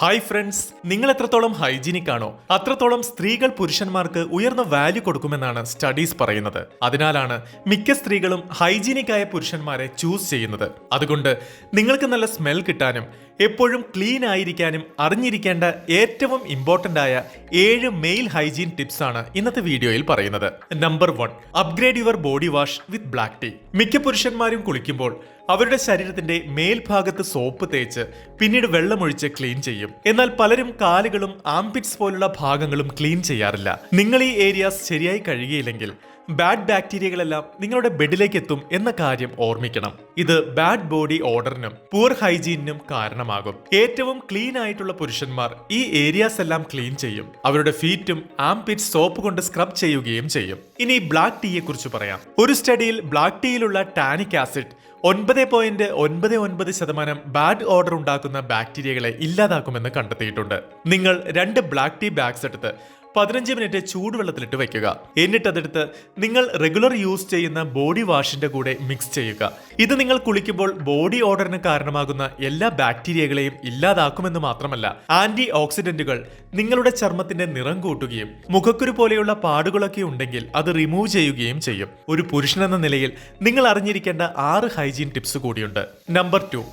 Hi friends, നിങ്ങൾ എത്രത്തോളം hygienic ആണോ അത്രത്തോളം സ്ത്രീകൾ പുരുഷന്മാർക്ക് ഉയർന്ന വാല്യൂ കൊടുക്കുമെന്നാണ് സ്റ്റഡീസ് പറയുന്നത്. അതിനാലാണ് മിക്ക സ്ത്രീകളും ഹൈജീനിക് ആയ പുരുഷന്മാരെ ചൂസ് ചെയ്യുന്നത്. അതുകൊണ്ട് നിങ്ങൾക്ക് നല്ല സ്മെൽ കിട്ടാനും എപ്പോഴും ക്ലീൻ ആയിരിക്കാനും അറിഞ്ഞിരിക്കേണ്ട ഏറ്റവും ഇമ്പോർട്ടന്റ് ആയ 7 മെയിൽ ഹൈജീൻ ടിപ്സ് ആണ് ഇന്നത്തെ വീഡിയോയിൽ പറയുന്നത്. Number 1, upgrade your body wash with black tea. മിക്ക പുരുഷന്മാരും കുളിക്കുമ്പോൾ അവരുടെ ശരീരത്തിന്റെ മേൽഭാഗത്ത് സോപ്പ് തേച്ച് പിന്നീട് വെള്ളമൊഴിച്ച് ക്ലീൻ ചെയ്യും. എന്നാൽ പലരും കാലുകളും ആംപിറ്റ്സ് പോലുള്ള ഭാഗങ്ങളും ക്ലീൻ ചെയ്യാറില്ല. നിങ്ങൾ ഈ ഏരിയാസ് ശരിയായി കഴുകിയില്ലെങ്കിൽ ബാഡ് ബാക്ടീരിയകളെല്ലാം നിങ്ങളുടെ ബെഡിലേക്ക് എത്തും എന്ന കാര്യം ഓർമ്മിക്കണം. ഇത് ബാഡ് ബോഡി ഓർഡറിനും പുവർ ഹൈജീനിനും കാരണമാകും. ഏറ്റവും ക്ലീൻ ആയിട്ടുള്ള പുരുഷന്മാർ ഈ ഏരിയാസ് എല്ലാം ക്ലീൻ ചെയ്യും. അവരുടെ ഫീറ്റും ആംപിറ്റ്സ് സോപ്പ് കൊണ്ട് സ്ക്രബ് ചെയ്യുകയും ചെയ്യും. ഇനി ബ്ലാക്ക് ടീയെ കുറിച്ച് പറയാം. ഒരു സ്റ്റഡിയിൽ ബ്ലാക്ക് ടീയിലുള്ള ടാനിക് ആസിഡ് 9.99% ബാഡ് ഓർഡർ ഉണ്ടാക്കുന്ന ബാക്ടീരിയകളെ ഇല്ലാതാക്കുമെന്ന് കണ്ടെത്തിയിട്ടുണ്ട്. നിങ്ങൾ 2 ബ്ലാക്ക് ടീ ബാഗ്സ് എടുത്ത് 15 മിനിറ്റ് ചൂടുവെള്ളത്തിലിട്ട് വെക്കുക. എന്നിട്ടതെടുത്ത് നിങ്ങൾ റെഗുലർ യൂസ് ചെയ്യുന്ന ബോഡി വാഷിന്റെ കൂടെ മിക്സ് ചെയ്യുക. ഇത് നിങ്ങൾ കുളിക്കുമ്പോൾ ബോഡി ഓർഡറിന് കാരണമാകുന്ന എല്ലാ ബാക്ടീരിയകളെയും ഇല്ലാതാക്കുമെന്ന് മാത്രമല്ല, ആന്റി ഓക്സിഡന്റുകൾ നിങ്ങളുടെ ചർമ്മത്തിന്റെ നിറം കൂട്ടുകയും മുഖക്കുരു പോലെയുള്ള പാടുകളൊക്കെ ഉണ്ടെങ്കിൽ അത് റിമൂവ് ചെയ്യുകയും ചെയ്യും. ഒരു പുരുഷനെന്ന നിലയിൽ നിങ്ങൾ അറിഞ്ഞിരിക്കേണ്ട 6 ഹൈജീൻ ടിപ്സ് കൂടിയുണ്ട്. Number 2,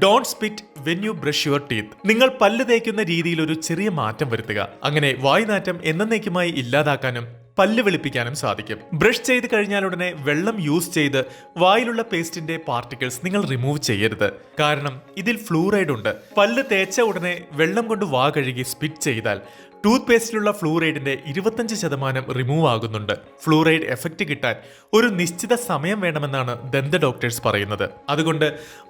don't spit when you brush your teeth. നിങ്ങൾ പല്ല് തേക്കുന്ന രീതിയിൽ ഒരു ചെറിയ മാറ്റം വരുത്തുക. അങ്ങനെ വായ്നാറ്റം എന്നേക്കുമായി ഇല്ലാതാക്കാനും പല്ല് വെളുപ്പിക്കാനും സാധിക്കും. ബ്രഷ് ചെയ്ത് കഴിഞ്ഞാൽ ഉടനെ വെള്ളം യൂസ് ചെയ്ത് വായിലുള്ള പേസ്റ്റിന്റെ പാർട്ടിക്കിൾസ് നിങ്ങൾ റിമൂവ് ചെയ്യരുത്. കാരണം ഇതിൽ ഫ്ലൂറൈഡ് ഉണ്ട്. പല്ല് തേച്ച ഉടനെ വെള്ളം കൊണ്ട് വാ കഴുകി സ്പിറ്റ് ചെയ്താൽ ടൂത്ത് പേസ്റ്റിലുള്ള ഫ്ലൂറൈഡിന്റെ 25% റിമൂവ് ആകുന്നുണ്ട്. ഫ്ലൂറൈഡ് എഫക്റ്റ് കിട്ടാൻ ഒരു നിശ്ചിത സമയം വേണമെന്നാണ് ദന്ത ഡോക്ടേഴ്സ് പറയുന്നത്. അതുകൊണ്ട്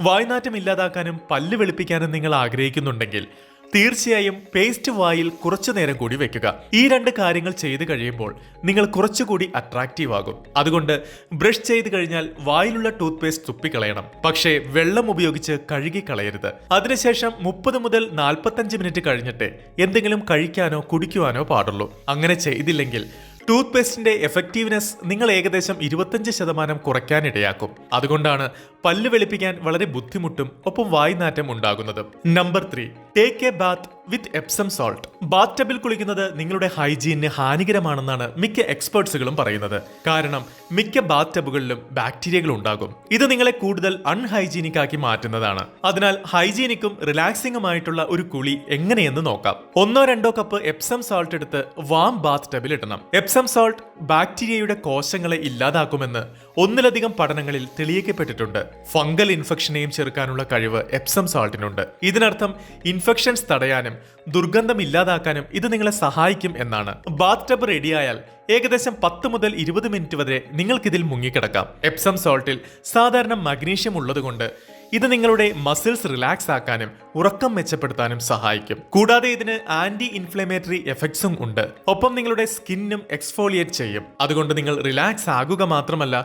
വായ്നാറ്റം ഇല്ലാതാക്കാനും പല്ല് വെളുപ്പിക്കാനും നിങ്ങൾ ആഗ്രഹിക്കുന്നുണ്ടെങ്കിൽ തീർച്ചയായും പേസ്റ്റ് വായിൽ കുറച്ചു നേരം കൂടി വെക്കുക. ഈ 2 കാര്യങ്ങൾ ചെയ്തു കഴിയുമ്പോൾ നിങ്ങൾ കുറച്ചുകൂടി അട്രാക്റ്റീവ് ആകും. അതുകൊണ്ട് ബ്രഷ് ചെയ്ത് കഴിഞ്ഞാൽ വായിലുള്ള ടൂത്ത് പേസ്റ്റ് തുപ്പിക്കളയണം. പക്ഷേ വെള്ളം ഉപയോഗിച്ച് കഴുകി കളയരുത്. അതിനുശേഷം 30 മുതൽ 45 മിനിറ്റ് കഴിഞ്ഞിട്ട് എന്തെങ്കിലും കഴിക്കാനോ കുടിക്കുവാനോ പാടുള്ളൂ. അങ്ങനെ ചെയ്തില്ലെങ്കിൽ ടൂത്ത് പേസ്റ്റിന്റെ എഫക്റ്റീവ്നെസ് നിങ്ങൾ ഏകദേശം 25% കുറയ്ക്കാനിടയാക്കും. അതുകൊണ്ടാണ് പല്ല് വെളുപ്പിക്കാൻ വളരെ ബുദ്ധിമുട്ടും ഒപ്പം വായ്നാറ്റം ഉണ്ടാകുന്നത്. Number 3, take a bath with Epsom salt. Bath ടബിൽ കുളിക്കുന്നത് നിങ്ങളുടെ ഹൈജീനിന് ഹാനികരമാണെന്നാണ് മിക്ക എക്സ്പേർട്സുകളും പറയുന്നത്. കാരണം മിക്ക ബാത്ത് ടബുകളിലും ബാക്ടീരിയകൾ ഉണ്ടാകും. ഇത് നിങ്ങളെ കൂടുതൽ അൺഹൈജീനിക് ആക്കി മാറ്റുന്നതാണ്. അതിനാൽ ഹൈജീനിക്കും റിലാക്സിംഗുമായിട്ടുള്ള ഒരു കുളി എങ്ങനെയെന്ന് നോക്കാം. 1-2 കപ്പ് എപ്സം സോൾട്ട് എടുത്ത് വാം ബാത്ത് ടബിൽ ഇടണം. എപ്സം സോൾട്ട് ബാക്ടീരിയയുടെ കോശങ്ങളെ ഇല്ലാതാക്കുമെന്ന് ഒന്നിലധികം പഠനങ്ങളിൽ തെളിയിക്കപ്പെട്ടിട്ടുണ്ട്. ഫംഗൽ ഇൻഫെക്ഷനെയും ചെറുക്കാനുള്ള കഴിവ് എപ്സം സോൾട്ടിനുണ്ട്. ഇതിനർത്ഥം ഇൻഫെക്ഷൻസ് തടയാനും ദുർഗന്ധം ഇല്ലാതാക്കാനും ഇത് നിങ്ങളെ സഹായിക്കും എന്നാണ്. ബാത്ത് ടബ് റെഡിയായാൽ ഏകദേശം 10 മുതൽ 20 മിനിറ്റ് വരെ നിങ്ങൾക്കിതിൽ മുങ്ങിക്കിടക്കാം. എപ്സം സോൾട്ടിൽ സാധാരണ മഗ്നീഷ്യം ഉള്ളതുകൊണ്ട് ഇത് നിങ്ങളുടെ മസിൽസ് റിലാക്സ് ആക്കാനും ഉറക്കം മെച്ചപ്പെടുത്താനും സഹായിക്കും. കൂടാതെ ഇതിന് ആന്റി ഇൻഫ്ലമേറ്ററി എഫക്ട്സും ഉണ്ട്. ഒപ്പം നിങ്ങളുടെ സ്കിന്നും എക്സ്ഫോളിയേറ്റ് ചെയ്യും. അതുകൊണ്ട് നിങ്ങൾ റിലാക്സ് ആകുക മാത്രമല്ല,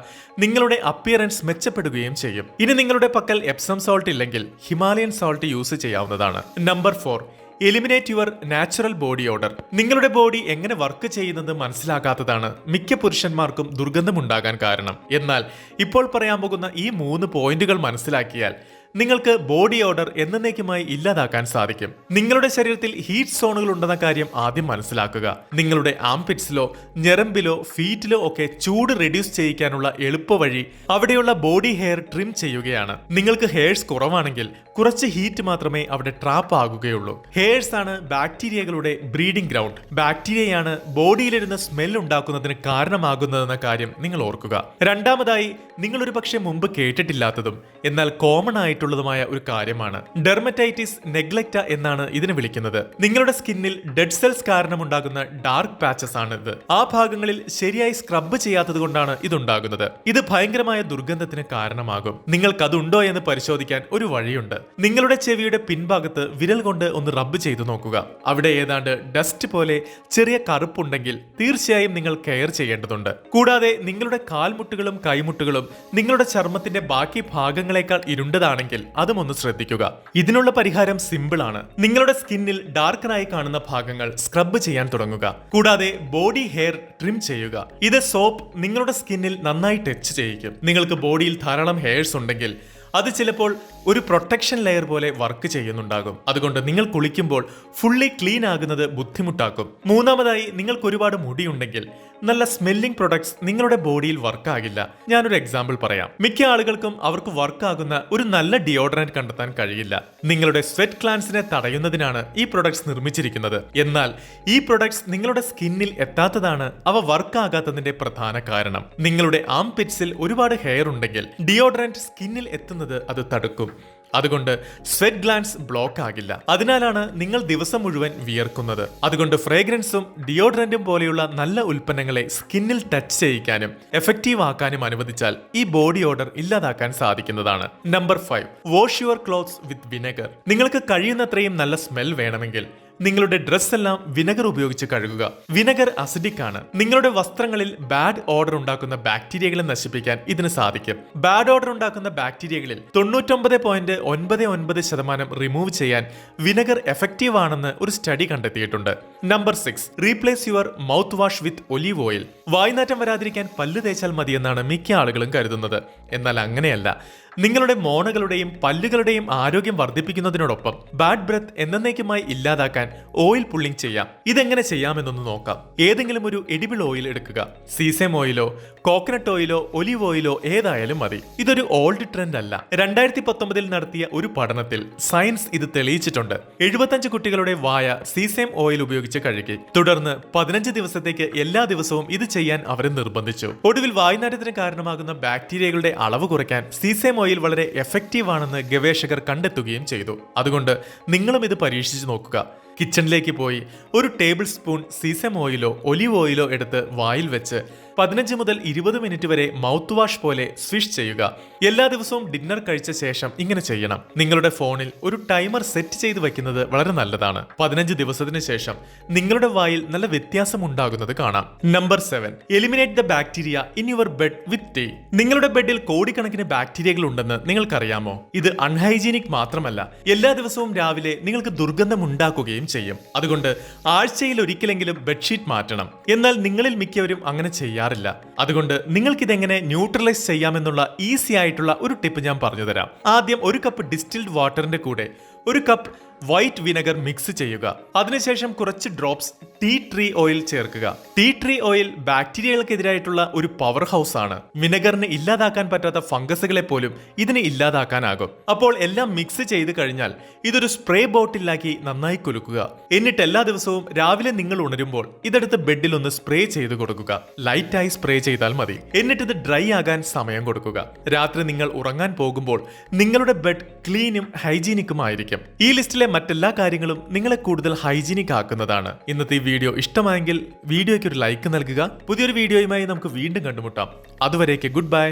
നിങ്ങളുടെ അപ്പിയറൻസ് മെച്ചപ്പെടുകയും ചെയ്യും. ഇനി നിങ്ങളുടെ പക്കൽ എപ്സം സോൾട്ട് ഇല്ലെങ്കിൽ ഹിമാലയൻ സോൾട്ട് യൂസ് ചെയ്യാവുന്നതാണ്. Number 4, eliminate your natural body order. നിങ്ങളുടെ ബോഡി എങ്ങനെ വർക്ക് ചെയ്യുന്നത് മനസ്സിലാക്കാത്തതാണ് മിക്ക പുരുഷന്മാർക്കും ദുർഗന്ധമുണ്ടാകാൻ കാരണം. എന്നാൽ ഇപ്പോൾ പറയാൻ പോകുന്ന ഈ 3 പോയിന്റുകൾ മനസ്സിലാക്കിയാൽ നിങ്ങൾക്ക് ബോഡി ഓർഡർ എന്നേക്കുമായി ഇല്ലാതാക്കാൻ സാധിക്കും. നിങ്ങളുടെ ശരീരത്തിൽ ഹീറ്റ് സോണുകൾ ഉണ്ടെന്ന കാര്യം ആദ്യം മനസ്സിലാക്കുക. നിങ്ങളുടെ ആംപിറ്റ്സിലോ ഞരമ്പിലോ ഫീറ്റിലോ ഒക്കെ ചൂട് റെഡ്യൂസ് ചെയ്യിക്കാനുള്ള എളുപ്പവഴി അവിടെയുള്ള ബോഡി ഹെയർ ട്രിം ചെയ്യുകയാണ്. നിങ്ങൾക്ക് ഹെയർസ് കുറവാണെങ്കിൽ കുറച്ച് ഹീറ്റ് മാത്രമേ അവിടെ ട്രാപ്പ് ആകുകയുള്ളൂ. ഹെയർസ് ആണ് ബാക്ടീരിയകളുടെ ബ്രീഡിംഗ് ഗ്രൗണ്ട്. ബാക്ടീരിയയാണ് ബോഡിയിലിരുന്ന് സ്മെൽ ഉണ്ടാക്കുന്നതിന് കാരണമാകുന്നതെന്ന കാര്യം നിങ്ങൾ ഓർക്കുക. രണ്ടാമതായി, നിങ്ങൾ ഒരു പക്ഷേ മുമ്പ് കേട്ടിട്ടില്ലാത്തതും എന്നാൽ കോമൺ ആയിട്ടുള്ളതുമായ ഒരു കാര്യമാണ് ഡെർമറ്റൈറ്റിസ് നെഗ്ലെക്റ്റ എന്നാണ് ഇതിനെ വിളിക്കുന്നത്. നിങ്ങളുടെ സ്കിന്നിൽ ഡെഡ് സെൽസ് കാരണമുണ്ടാകുന്ന ഡാർക്ക് പാച്ചസ് ആണ് ഇത്. ആ ഭാഗങ്ങളിൽ ശരിയായി സ്ക്രബ് ചെയ്യാത്തത് കൊണ്ടാണ് ഇതുണ്ടാകുന്നത്. ഇത് ഭയങ്കരമായ ദുർഗന്ധത്തിന് കാരണമാകും. നിങ്ങൾക്കതുണ്ടോ എന്ന് പരിശോധിക്കാൻ ഒരു വഴിയുണ്ട്. നിങ്ങളുടെ ചെവിയുടെ പിൻഭാഗത്ത് വിരൽ കൊണ്ട് ഒന്ന് റബ്ബ് ചെയ്തു നോക്കുക. അവിടെ ഏതാണ്ട് ഡസ്റ്റ് പോലെ ചെറിയ കറുപ്പുണ്ടെങ്കിൽ തീർച്ചയായും നിങ്ങൾ കെയർ ചെയ്യേണ്ടതുണ്ട്. കൂടാതെ നിങ്ങളുടെ കാൽമുട്ടുകളും കൈമുട്ടുകളും നിങ്ങളുടെ ചർമ്മത്തിന്റെ ബാക്കി ഭാഗങ്ങളെക്കാൾ ഇരുണ്ടതാണെങ്കിൽ അതും ഒന്ന് ശ്രദ്ധിക്കുക. ഇതിനുള്ള പരിഹാരം സിമ്പിൾ ആണ്. നിങ്ങളുടെ സ്കിന്നിൽ ഡാർക്കനായി കാണുന്ന ഭാഗങ്ങൾ സ്ക്രബ് ചെയ്യാൻ തുടങ്ങുക. കൂടാതെ ബോഡി ഹെയർ ട്രിം ചെയ്യുക. ഇത് സോപ്പ് നിങ്ങളുടെ സ്കിന്നിൽ നന്നായി ടച്ച് ചെയ്യിക്കും. നിങ്ങൾക്ക് ബോഡിയിൽ ധാരാളം ഹെയർസ് ഉണ്ടെങ്കിൽ അത് ചിലപ്പോൾ ഒരു പ്രൊട്ടക്ഷൻ ലെയർ പോലെ വർക്ക് ചെയ്യുന്നുണ്ടാകും. അതുകൊണ്ട് നിങ്ങൾ കുളിക്കുമ്പോൾ ഫുള്ളി ക്ലീൻ ആകുന്നത് ബുദ്ധിമുട്ടാക്കും. മൂന്നാമതായി നിങ്ങൾക്ക് ഒരുപാട് മുടിയുണ്ടെങ്കിൽ നല്ല സ്മെല്ലിംഗ് പ്രൊഡക്ട്സ് നിങ്ങളുടെ ബോഡിയിൽ വർക്ക് ആകില്ല. ഞാനൊരു എക്സാമ്പിൾ പറയാം. മിക്ക ആളുകൾക്കും അവർക്ക് വർക്ക് ആകുന്ന ഒരു നല്ല ഡിയോഡറന്റ് കണ്ടെത്താൻ കഴിയില്ല. നിങ്ങളുടെ സ്വെറ്റ് ഗ്ലാൻസിനെ തടയുന്നതിനാണ് ഈ പ്രൊഡക്ട്സ് നിർമ്മിച്ചിരിക്കുന്നത്. എന്നാൽ ഈ പ്രൊഡക്ട്സ് നിങ്ങളുടെ സ്കിന്നിൽ എത്താത്തതാണ് അവ വർക്ക് ആകാത്തതിന്റെ പ്രധാന കാരണം. നിങ്ങളുടെ ആം പിറ്റ്സിൽ ഒരുപാട് ഹെയർ ഉണ്ടെങ്കിൽ ഡിയോഡറന്റ് സ്കിന്നിൽ എത്തുന്നത് അത് തടുക്കും. അതുകൊണ്ട് സ്വെറ്റ് ഗ്ലാൻസ് ബ്ലോക്ക് ആകില്ല. അതിനാലാണ് നിങ്ങൾ ദിവസം മുഴുവൻ വിയർക്കുന്നത്. അതുകൊണ്ട് ഫ്രേഗ്രൻസും ഡിയോഡറന്റും പോലെയുള്ള നല്ല ഉൽപ്പന്നങ്ങളെ സ്കിന്നിൽ ടച്ച് ചെയ്യിക്കാനും എഫക്റ്റീവ് ആക്കാനും അനുവദിച്ചാൽ ഈ ബോഡി ഓഡർ ഇല്ലാതാക്കാൻ സാധിക്കുന്നതാണ്. Number 5, wash your clothes with vinegar. നിങ്ങൾക്ക് കഴിയുന്നത്രയും നല്ല സ്മെൽ വേണമെങ്കിൽ നിങ്ങളുടെ ഡ്രസ് എല്ലാം വിനെഗർ ഉപയോഗിച്ച് കഴുകുക. വിനെഗർ അസിഡിക് ആണ്. നിങ്ങളുടെ വസ്ത്രങ്ങളിൽ ബാഡ് ഓർഡർ ഉണ്ടാക്കുന്ന ബാക്ടീരിയകളെ നശിപ്പിക്കാൻ ഇതിന് സാധിക്കും. ബാഡ് ഓർഡർ ഉണ്ടാക്കുന്ന ബാക്ടീരിയകളിൽ 99.99% റിമൂവ് ചെയ്യാൻ വിനെഗർ എഫക്റ്റീവ് ആണെന്ന് ഒരു സ്റ്റഡി കണ്ടെത്തിയിട്ടുണ്ട്. Number 6, replace your mouthwash with olive oil. വായ്നാറ്റം വരാതിരിക്കാൻ പല്ല് തേച്ചാൽ മതിയെന്നാണ് മിക്ക ആളുകളും കരുതുന്നത്. എന്നാൽ അങ്ങനെയല്ല. നിങ്ങളുടെ മോണകളുടെയും പല്ലുകളുടെയും ആരോഗ്യം വർദ്ധിപ്പിക്കുന്നതിനോടൊപ്പം ബാഡ് ബ്രെത്ത് എന്നേക്കുമായി ഇല്ലാതാക്കാൻ ഓയിൽ പുള്ളിംഗ് ചെയ്യാം. ഇതെങ്ങനെ ചെയ്യാമെന്നൊന്ന് നോക്കാം. ഏതെങ്കിലും ഒരു എഡിബിൾ ഓയിൽ എടുക്കുക. സീസെം ഓയിലോ കോക്കനട്ട് ഓയിലോ ഒലിവ് ഓയിലോ ഏതായാലും മതി. ഇതൊരു ഓൾഡ് ട്രെൻഡ് അല്ല. 2019 നടത്തിയ ഒരു പഠനത്തിൽ സയൻസ് ഇത് തെളിയിച്ചിട്ടുണ്ട്. 75 കുട്ടികളുടെ വായ സീസെം ഓയിൽ ഉപയോഗിച്ച് കഴുകി. തുടർന്ന് 15 ദിവസത്തേക്ക് എല്ലാ ദിവസവും ഇത് ചെയ്യാൻ അവരെ നിർബന്ധിച്ചു. ഒടുവിൽ വായ്നാറ്റത്തിന് കാരണമാകുന്ന ബാക്ടീരിയകളുടെ അളവ് കുറയ്ക്കാൻ സീസെം ഓയിൽ വളരെ എഫക്റ്റീവ് ആണെന്ന് ഗവേഷകർ കണ്ടെത്തുകയും ചെയ്തു. അതുകൊണ്ട് നിങ്ങളും ഇത് പരീക്ഷിച്ചു നോക്കുക. കിച്ചണിലേക്ക് പോയി ഒരു ടേബിൾ സ്പൂൺ സീസെം ഓയിലോ ഒലിവ് ഓയിലോ എടുത്ത് വായിൽ വെച്ച് 15 മുതൽ 20 മിനിറ്റ് വരെ മൗത്ത് വാഷ് പോലെ സ്വിഷ് ചെയ്യുക. എല്ലാ ദിവസവും ഡിന്നർ കഴിച്ച ശേഷം ഇങ്ങനെ ചെയ്യണം. നിങ്ങളുടെ ഫോണിൽ ഒരു ടൈമർ സെറ്റ് ചെയ്ത് വെക്കുന്നത് വളരെ നല്ലതാണ്. 15 ദിവസത്തിന് ശേഷം നിങ്ങളുടെ വായിൽ നല്ല വ്യത്യാസം ഉണ്ടാകുന്നത് കാണാം. Number 7, eliminate the bacteria in your bed with tea. നിങ്ങളുടെ ബെഡിൽ കോടിക്കണക്കിന് ബാക്ടീരിയകൾ ഉണ്ടെന്ന് നിങ്ങൾക്കറിയാമോ? ഇത് അൺഹൈജീനിക് മാത്രമല്ല, എല്ലാ ദിവസവും രാവിലെ നിങ്ങൾക്ക് ദുർഗന്ധം ഉണ്ടാക്കുകയും ചെയ്യും. അതുകൊണ്ട് ആഴ്ചയിൽ ഒരിക്കലെങ്കിലും ബെഡ്ഷീറ്റ് മാറ്റണം. എന്നാൽ നിങ്ങളിൽ മിക്കവരും അങ്ങനെ ചെയ്യാറില്ല. അതുകൊണ്ട് നിങ്ങൾക്കിതെങ്ങനെ ന്യൂട്രലൈസ് ചെയ്യാമെന്നുള്ള ഈസി ആയിട്ടുള്ള ഒരു ടിപ്പ് ഞാൻ പറഞ്ഞുതരാം. ആദ്യം ഒരു കപ്പ് ഡിസ്റ്റിൽഡ് വാട്ടറിന്റെ കൂടെ ഒരു കപ്പ് വൈറ്റ് വിനെഗർ മിക്സ് ചെയ്യുക. അതിനുശേഷം കുറച്ച് ഡ്രോപ്സ് ടീ ട്രീ ഓയിൽ ചേർക്കുക. ടീ ട്രീ ഓയിൽ ബാക്ടീരിയകൾക്കെതിരായിട്ടുള്ള ഒരു പവർ ഹൗസ് ആണ്. വിനെഗറിന് ഇല്ലാതാക്കാൻ പറ്റാത്ത ഫംഗസുകളെ പോലും ഇതിന് ഇല്ലാതാക്കാനാകും. അപ്പോൾ എല്ലാം മിക്സ് ചെയ്ത് കഴിഞ്ഞാൽ ഇതൊരു സ്പ്രേ ബോട്ടിലാക്കി നന്നായി കുലുക്കുക. എന്നിട്ട് എല്ലാ ദിവസവും രാവിലെ നിങ്ങൾ ഉണരുമ്പോൾ ഇതെടുത്ത് ബെഡിൽ ഒന്ന് സ്പ്രേ ചെയ്ത് കൊടുക്കുക. ലൈറ്റായി സ്പ്രേ ചെയ്താൽ മതി. എന്നിട്ട് ഇത് ഡ്രൈ ആകാൻ സമയം കൊടുക്കുക. രാത്രി നിങ്ങൾ ഉറങ്ങാൻ പോകുമ്പോൾ നിങ്ങളുടെ ബെഡ് ക്ലീനും ഹൈജീനിക്കും ആയിരിക്കും. ഈ ലിസ്റ്റിലെ മറ്റെല്ലാ കാര്യങ്ങളും നിങ്ങളെ കൂടുതൽ ഹൈജീനിക് ആക്കുന്നതാണ്. ഇന്നത്തെ ഈ വീഡിയോ ഇഷ്ടമായെങ്കിൽ വീഡിയോയ്ക്ക് ഒരു ലൈക്ക് നൽകുക. പുതിയൊരു വീഡിയോയുമായി നമുക്ക് വീണ്ടും കണ്ടുമുട്ടാം. അതുവരേക്ക് ഗുഡ് ബൈ.